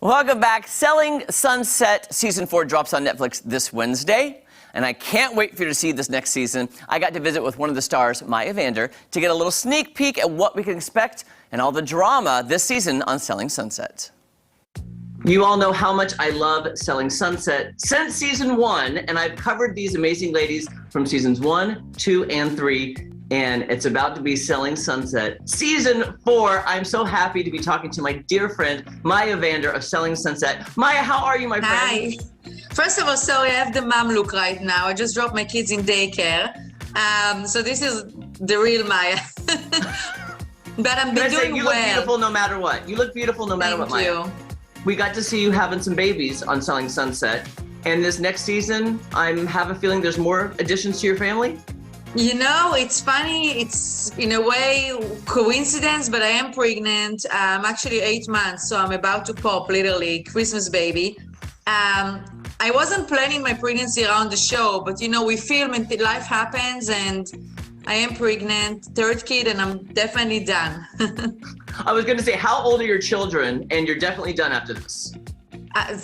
Welcome back. Selling Sunset Season 4 drops on Netflix this Wednesday, and I can't wait for you to see this next season. I got to visit with one of the stars, Maya Vander, to get a little sneak peek at what we can expect and all the drama this season on Selling Sunset. You all know how much I love Selling Sunset since Season 1, and I've covered these amazing ladies from Seasons 1, 2, and 3. And it's about to be Selling Sunset Season 4. I'm so happy to be talking to my dear friend, Maya Vander of Selling Sunset. Maya, how are you, my friend? Hi. First of all, sorry, I have the mom look right now. I just dropped my kids in daycare. So this is the real Maya. But I'm doing well. You look beautiful no matter what. You look beautiful no matter what, Maya. Thank you. We got to see you having some babies on Selling Sunset. And this next season, I have a feeling there's more additions to your family. You know, it's funny. It's in a way coincidence, but I am pregnant. I'm actually 8 months, so I'm about to pop, literally, Christmas baby. I wasn't planning my pregnancy around the show, but you know, we film and life happens, and I am pregnant, third kid, and I'm definitely done. I was going to say, how old are your children? And you're definitely done after this.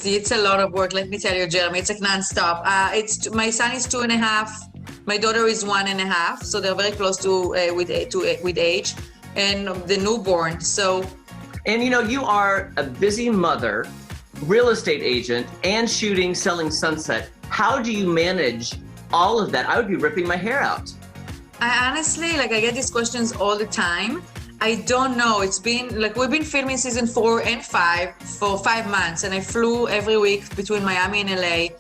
It's a lot of work, let me tell you, Jeremy. It's like nonstop. My son is 2.5. My daughter is 1.5, so they're very close to with age, and the newborn. So, and you know, you are a busy mother, real estate agent, and shooting Selling Sunset. How do you manage all of that? I would be ripping my hair out. I honestly, I get these questions all the time. I don't know. It's been we've been filming Season 4 and 5 for 5 months, and I flew every week between Miami and LA.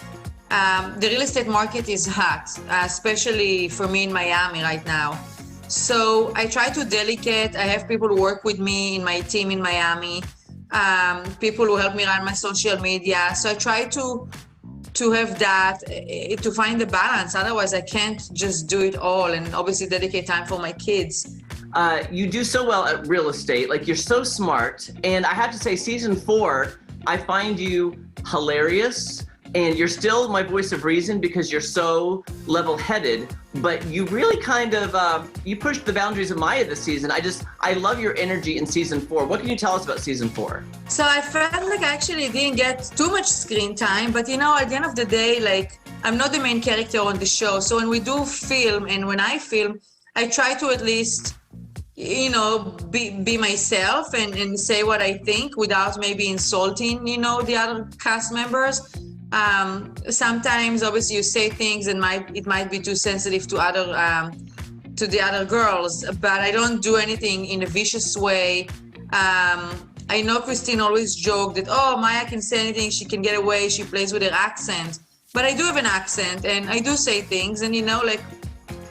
The real estate market is hot, especially for me in Miami right now. So I try to delegate. I have people who work with me in my team in Miami, people who help me run my social media. So I try to have that, to find the balance. Otherwise, I can't just do it all and obviously dedicate time for my kids. You do so well at real estate. You're so smart. And I have to say, Season 4, I find you hilarious. And you're still my voice of reason because you're so level-headed, but you really kind of, you pushed the boundaries of Maya this season. I love your energy in Season 4. What can you tell us about Season 4? So I felt like I actually didn't get too much screen time, but you know, at the end of the day, I'm not the main character on the show. So when we do film and when I film, I try to at least, you know, be myself and say what I think without maybe insulting, you know, the other cast members. Sometimes obviously you say things and it might be too sensitive to the other girls, but I don't do anything in a vicious way. I know Christine always joked that, oh, Maya can say anything, she can get away, she plays with her accent. But I do have an accent and I do say things, and you know,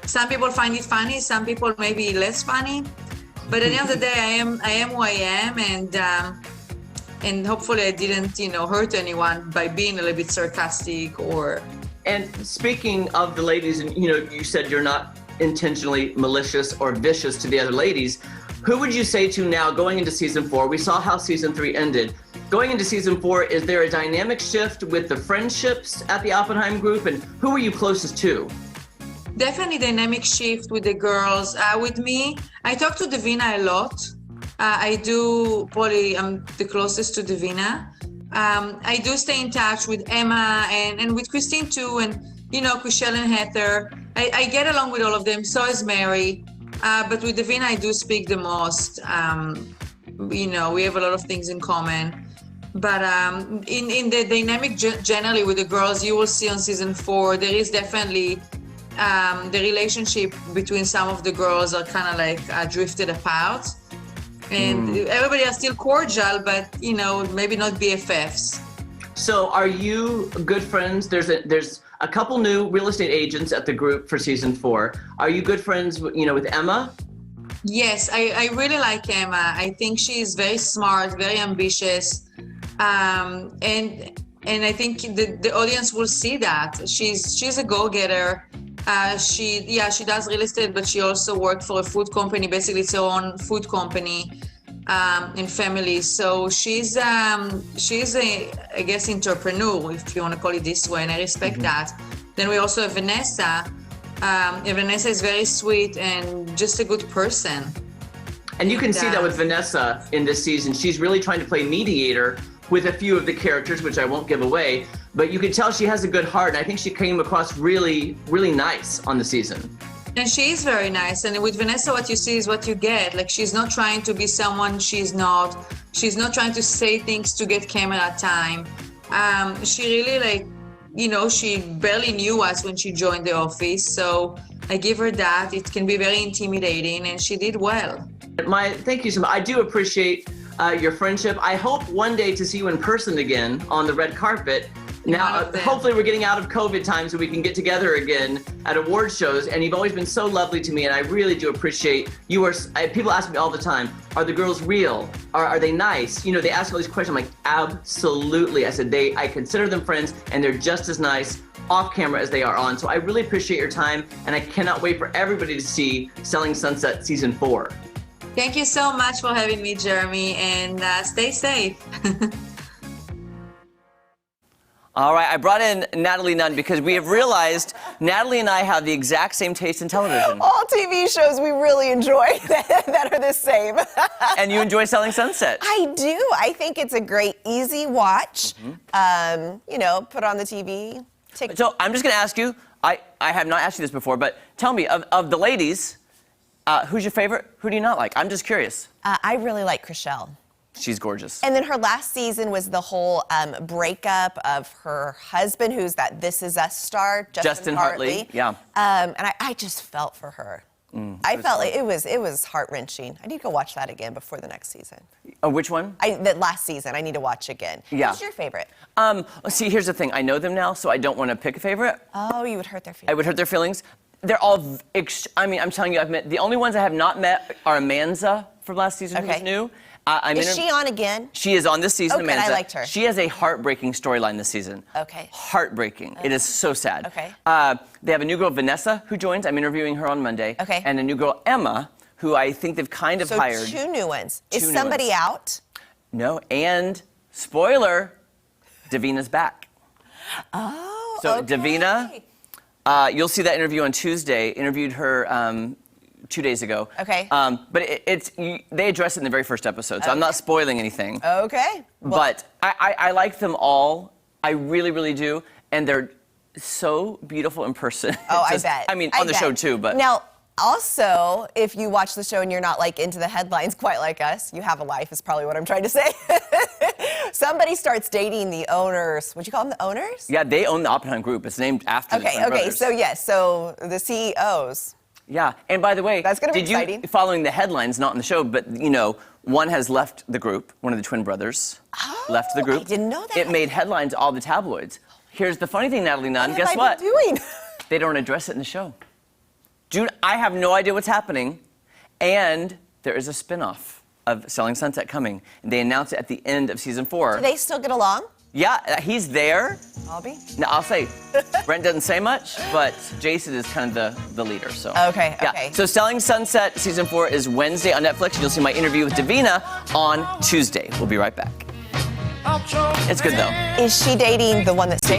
some people find it funny, some people maybe less funny. But at the end of the day, I am who I am, and hopefully I didn't, you know, hurt anyone by being a little bit sarcastic or... And speaking of the ladies, and you know, you said you're not intentionally malicious or vicious to the other ladies. Who would you say to now going into Season 4? We saw how Season 3 ended. Going into Season 4, is there a dynamic shift with the friendships at the Oppenheim group? And who are you closest to? Definitely dynamic shift with the girls. With me, I talk to Davina a lot. I'm the closest to Davina. I do stay in touch with Emma and with Christine too, and you know, Chriselle and Heather. I get along with all of them, so is Mary. But with Davina, I do speak the most. You know, we have a lot of things in common. But in the dynamic generally with the girls, you will see on Season 4, there is definitely the relationship between some of the girls are kind of drifted apart. And everybody are still cordial, but you know, maybe not BFFs. So are you good friends? There's a couple new real estate agents at the group for Season 4. Are you good friends, you know, with Emma? Yes, I really like Emma. I think she is very smart, very ambitious, and I think the audience will see that she's a go-getter. She does real estate, but she also worked for a food company. Basically, it's her own food company and family. So she's a, I guess, entrepreneur, if you want to call it this way, and I respect that. Then we also have Vanessa. Vanessa is very sweet and just a good person. And you can see that with Vanessa in this season. She's really trying to play mediator with a few of the characters, which I won't give away. But you can tell she has a good heart, and I think she came across really, really nice on the season. And she is very nice. And with Vanessa, what you see is what you get. Like, she's not trying to be someone she's not. She's not trying to say things to get camera time. She really, like, you know, she barely knew us when she joined the office. So I give her that. It can be very intimidating, and she did well. Maya, thank you so much. I do appreciate your friendship. I hope one day to see you in person again on the red carpet. Now, hopefully we're getting out of COVID time so we can get together again at award shows. And you've always been so lovely to me, and I really do appreciate you. People ask me all the time, are the girls real? Are they nice? You know, they ask all these questions. I'm like, absolutely. I said, I consider them friends, and they're just as nice off camera as they are on. So I really appreciate your time, and I cannot wait for everybody to see Selling Sunset Season 4. Thank you so much for having me, Jeremy, and stay safe. All right, I brought in Natalie Nunn because we have realized Natalie and I have the exact same taste in television. All TV shows we really enjoy that are the same. And you enjoy Selling Sunset. I do. I think it's a great, easy watch. You know, put on the TV. So I'm just going to ask you, I have not asked you this before, but tell me, of the ladies, who's your favorite? Who do you not like? I'm just curious. I really like Chrishell. She's gorgeous. And then her last season was the whole breakup of her husband, who's that This Is Us star, Justin Hartley. Yeah. And I just felt for her. I felt like it was heart-wrenching. I need to go watch that again before the next season. Which one? The last season, I need to watch again. Yeah. Who's your favorite? See, here's the thing. I know them now, so I don't want to pick a favorite. Oh, you would hurt their feelings. I would hurt their feelings. They're all, I mean, I'm telling you, the only ones I have not met are Amanza from last season, who's new. Is she on again? She is on this season, Okay, Amanza. I liked her. She has a heartbreaking storyline this season. Okay. Heartbreaking. It is so sad. Okay. They have a new girl, Vanessa, who joins. I'm interviewing her on Monday. Okay. And a new girl, Emma, who I think they've kind of hired. So 2 new ones. Is Two new somebody ones. out? No, and spoiler, Davina's back. Oh, So okay. Davina, you'll see that interview on Tuesday. Interviewed her 2 days ago. Okay. But they address it in the very first episode, so I'm not spoiling anything. Okay. Well, But I like them all. I really, really do. And they're so beautiful in person. Oh, Just, I bet. I mean, on the show too, but. Now, also, if you watch the show and you're not like into the headlines quite like us, you have a life is probably what I'm trying to say. Somebody starts dating the owners. Would you call them the owners? Yeah, they own the Oppenheim Group. It's named after the twin brothers. So yes, so the CEOs. Yeah, and by the way, That's gonna be exciting. Following the headlines, not in the show, but you know, one has left the group. One of the twin brothers left the group. I didn't know that. It made headlines, all the tabloids. Here's the funny thing, Natalie Nunn. What Guess have I what? been doing? They don't address it in the show. Dude, I have no idea what's happening, and there is a spinoff of Selling Sunset coming. They announced it at the end of season 4. Do they still get along? Yeah, he's there. Albie? Now, I'll say, Brent doesn't say much, but Jason is kind of the leader. So Okay, yeah. okay. So Selling Sunset season 4 is Wednesday on Netflix. You'll see my interview with Davina on Tuesday. We'll be right back. It's good though. Is she dating the one that stays?